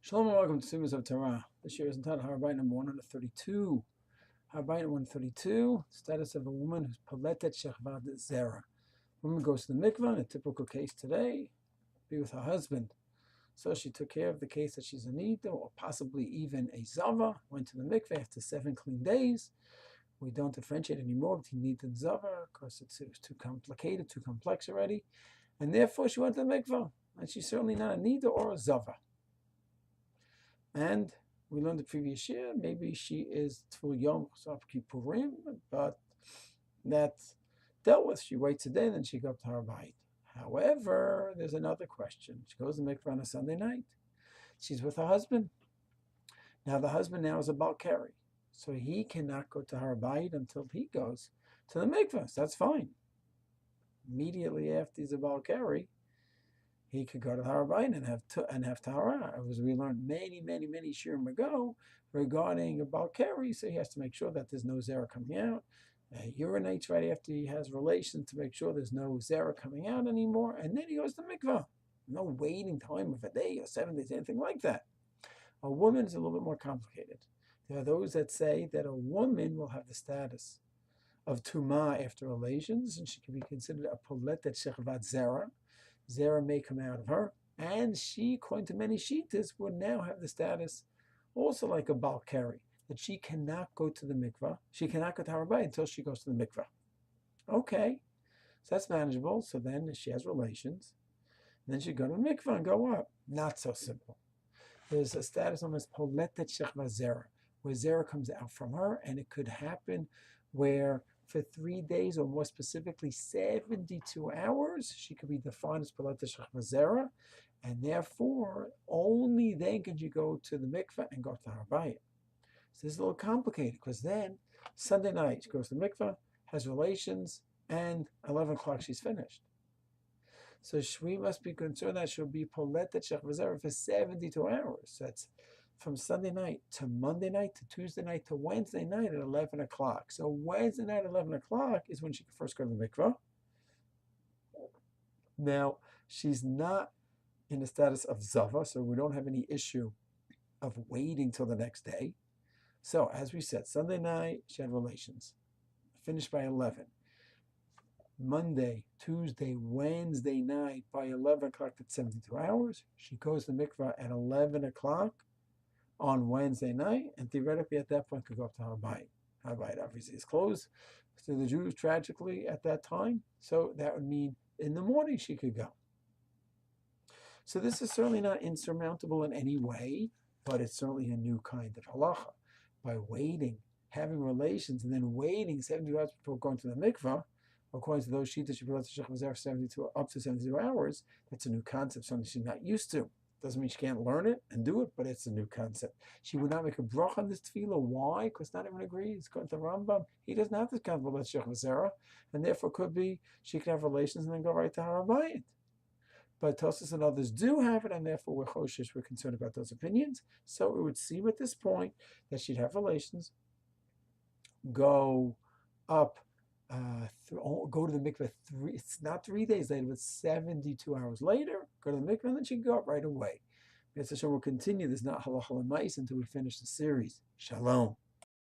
Shalom and welcome to Simas of Torah. This year is entitled Har Habayit number 132. Har Habayit 132, status of a woman who's Paletet Shechvad Zera. Woman goes to the mikvah, in a typical case today, be with her husband. So she took care of the case that she's a nida, or possibly even a zava, went to the mikvah after 7 clean days. We don't differentiate anymore between nida and zava because it was too complicated, too complex already. And therefore she went to the mikvah. And she's certainly not a nida or a zava. And we learned the previous year, maybe she is Tful Yom Chosaf Kippurim, but that's dealt with. She waits a day, then she goes to Har Habayit. However, there's another question. She goes to mikvah on a Sunday night. She's with her husband. Now the husband now is a Balkari, so he cannot go to Har Habayit until he goes to the mikvah. So that's fine. Immediately after he's a Balkari, he could go to Har Habayit and have tahara. As we learned many shiurim ago regarding a Balkari, so he has to make sure that there's no zera coming out. Urinates right after he has relations to make sure there's no zera coming out anymore, and then he goes to mikvah. No waiting time of a day or 7 days, anything like that. A woman is a little bit more complicated. There are those that say that a woman will have the status of tumah after relations, and she can be considered a poletet shechvat zera. Zera may come out of her, and she, according to many shittas, would now have the status also like a Balkari, that she cannot go to the mikvah, she cannot go to Har Habayit until she goes to the mikvah. Okay, so that's manageable. So then she has relations, and then she go to the mikvah and go up. Not so simple. There's a status known as poletet shechva zera, where zera comes out from her, and it could happen where for 3 days, or more specifically 72 hours, she could be defined as Paletet Shechva Zera, and therefore only then can she go to the mikveh and go to Har Habayit. So this is a little complicated, because then Sunday night she goes to the mikveh, has relations, and 11 o'clock she's finished. So we must be concerned that she'll be Paletet Shechva Zera for 72 hours. So that's from Sunday night to Monday night to Tuesday night to Wednesday night at 11 o'clock. So Wednesday night at 11 o'clock is when she can first go to the mikvah. Now, she's not in the status of zava, so we don't have any issue of waiting till the next day. So, as we said, Sunday night, she had relations. Finished by 11. Monday, Tuesday, Wednesday night by 11 o'clock, that's 72 hours. She goes to the mikvah at 11 o'clock on Wednesday night, and theoretically at that point could go up to Har Habayit. Har Habayit obviously is closed to the Jews tragically at that time, so that would mean in the morning she could go. So this is certainly not insurmountable in any way, but it's certainly a new kind of halacha. By waiting, having relations, and then waiting 72 hours before going to the mikvah, according to those shittas, she brought to up to 72 hours, that's a new concept, something she's not used to. Doesn't mean she can't learn it and do it, but it's a new concept. She would not make a bracha on this tefillah. Why? Because not everyone agrees. According to the Rambam, he doesn't have this kind of Paletet Shechva Zera, and therefore could be she can have relations and then go right to Har Habayit. But Tosfos and others do have it, and therefore we're choshesh, we're concerned about those opinions. So it would seem at this point that she'd have relations, go up, go to the mikveh it's not 3 days later, but 72 hours later, go to the mikveh, and then she can go up right away. Yes, Hashem will continue this not halacha l'mais until we finish the series. Shalom.